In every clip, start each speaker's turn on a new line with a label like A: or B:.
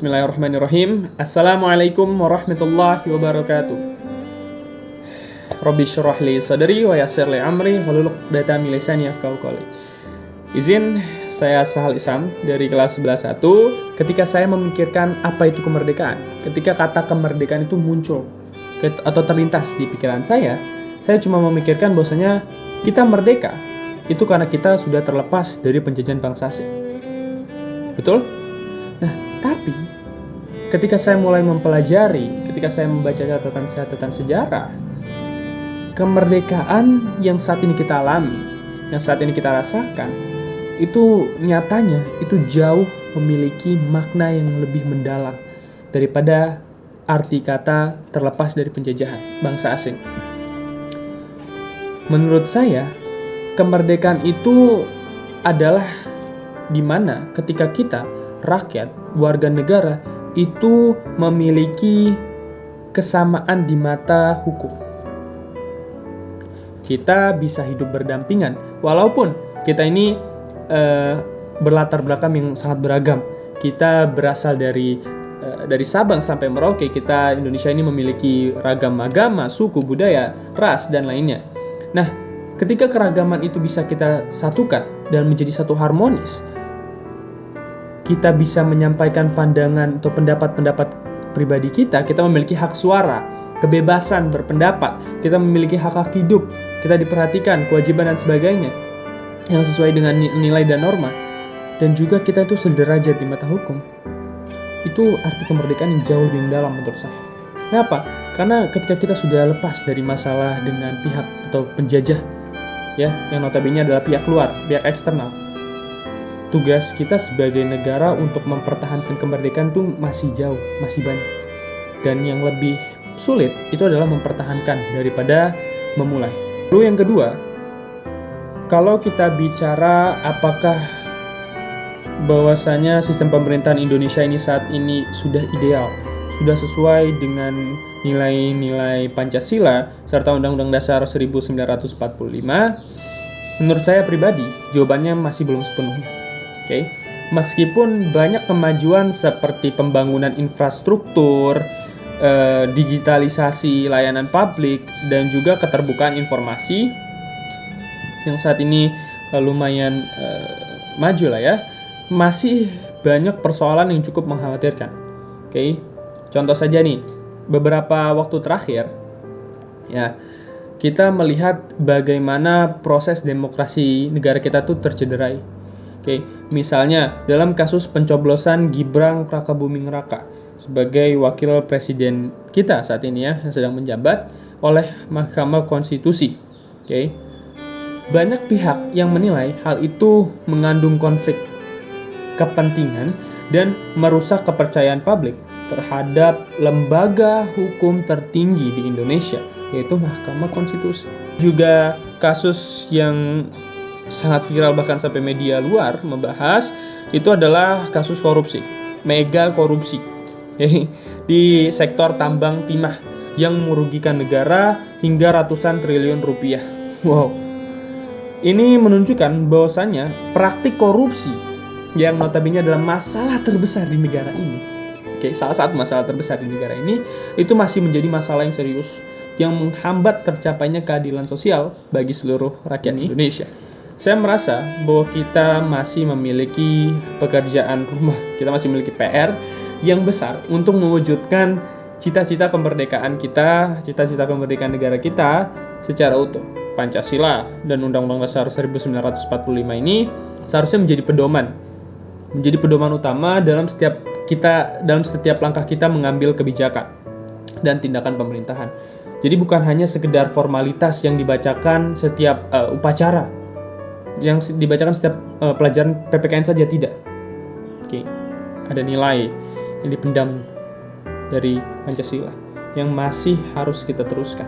A: Bismillahirrahmanirrahim. Assalamualaikum warahmatullahi wabarakatuh. Rabbi syrah li sadri wa yassir li amri wahlul 'uqdatam min lisani yafqahu qawli. Izin, saya Sahal Isam dari kelas 11-1. Ketika saya memikirkan apa itu kemerdekaan, ketika kata kemerdekaan itu muncul atau terlintas di pikiran saya cuma memikirkan bahwasanya kita merdeka itu karena kita sudah terlepas dari penjajahan bangsa asing. Betul? Nah, tapi ketika saya mulai mempelajari, ketika saya membaca catatan sejarah, kemerdekaan yang saat ini kita alami, yang saat ini kita rasakan, itu nyatanya itu jauh memiliki makna yang lebih mendalam daripada arti kata terlepas dari penjajahan bangsa asing. Menurut saya, kemerdekaan itu adalah di mana ketika kita rakyat, warga negara itu memiliki kesamaan di mata hukum. Kita bisa hidup berdampingan, walaupun kita ini berlatar belakang yang sangat beragam. Kita berasal dari Sabang sampai Merauke. Kita Indonesia ini memiliki ragam agama, suku, budaya, ras dan lainnya. Nah, ketika keragaman itu bisa kita satukan dan menjadi satu harmonis, kita bisa menyampaikan pandangan atau pendapat-pendapat pribadi kita memiliki hak suara, kebebasan berpendapat, kita memiliki hak hidup, kita diperhatikan, kewajiban dan sebagainya yang sesuai dengan nilai dan norma, dan juga kita itu sederajat di mata hukum. Itu arti kemerdekaan yang jauh lebih mendalam menurut saya. Kenapa? Karena ketika kita sudah lepas dari masalah dengan pihak atau penjajah, ya, yang notabene adalah pihak luar, pihak eksternal, tugas kita sebagai negara untuk mempertahankan kemerdekaan itu masih jauh, masih banyak. Dan yang lebih sulit itu adalah mempertahankan daripada memulai. Lalu yang kedua, kalau kita bicara apakah bahwasanya sistem pemerintahan Indonesia ini saat ini sudah ideal, sudah sesuai dengan nilai-nilai Pancasila serta Undang-Undang Dasar 1945, menurut saya pribadi jawabannya masih belum sepenuhnya. Oke. Meskipun banyak kemajuan seperti pembangunan infrastruktur, digitalisasi layanan publik, dan juga keterbukaan informasi yang saat ini lumayan maju lah ya, masih banyak persoalan yang cukup mengkhawatirkan. Oke. Contoh saja nih, beberapa waktu terakhir ya, kita melihat bagaimana proses demokrasi negara kita tuh tercederai. Oke, misalnya dalam kasus pencoblosan Gibran Rakabuming Raka sebagai wakil presiden kita saat ini ya, yang sedang menjabat oleh Mahkamah Konstitusi. Oke. Banyak pihak yang menilai hal itu mengandung konflik kepentingan dan merusak kepercayaan publik terhadap lembaga hukum tertinggi di Indonesia, yaitu Mahkamah Konstitusi. Juga kasus yang sangat viral bahkan sampai media luar membahas itu adalah kasus korupsi, mega korupsi di sektor tambang timah yang merugikan negara hingga ratusan triliun rupiah. Wow, ini menunjukkan bahwasannya praktik korupsi yang notabene adalah masalah terbesar di negara ini. Oke, salah satu masalah terbesar di negara ini itu masih menjadi masalah yang serius yang menghambat tercapainya keadilan sosial bagi seluruh rakyat Indonesia. Saya merasa bahwa kita masih memiliki pekerjaan rumah, kita masih memiliki PR yang besar untuk mewujudkan cita-cita kemerdekaan kita, cita-cita kemerdekaan negara kita secara utuh. Pancasila dan Undang-Undang Dasar 1945 ini seharusnya menjadi pedoman utama dalam setiap langkah kita mengambil kebijakan dan tindakan pemerintahan. Jadi bukan hanya sekedar formalitas yang dibacakan setiap upacara, yang dibacakan setiap pelajaran PPKN saja, tidak. Oke, ada nilai yang dipendam dari Pancasila yang masih harus kita teruskan.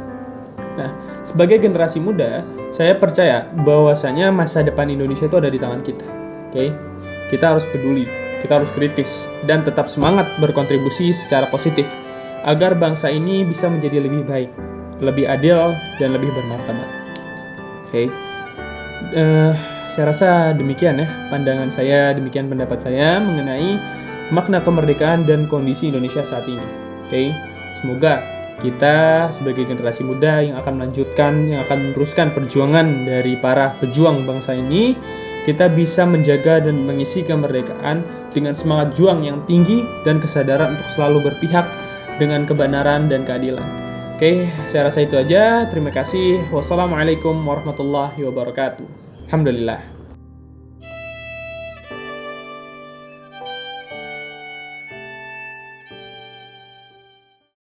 A: Nah, sebagai generasi muda, saya percaya bahwasanya masa depan Indonesia itu ada di tangan kita. Oke, kita harus peduli, kita harus kritis, dan tetap semangat berkontribusi secara positif agar bangsa ini bisa menjadi lebih baik, lebih adil, dan lebih bermartabat. Oke. Saya rasa demikian ya pandangan saya, demikian pendapat saya mengenai makna kemerdekaan dan kondisi Indonesia saat ini. Oke, semoga kita sebagai generasi muda yang akan melanjutkan, yang akan meneruskan perjuangan dari para pejuang bangsa ini, kita bisa menjaga dan mengisi kemerdekaan dengan semangat juang yang tinggi dan kesadaran untuk selalu berpihak dengan kebenaran dan keadilan. Oke, saya rasa itu aja. Terima kasih. Wassalamualaikum warahmatullahi wabarakatuh. Alhamdulillah.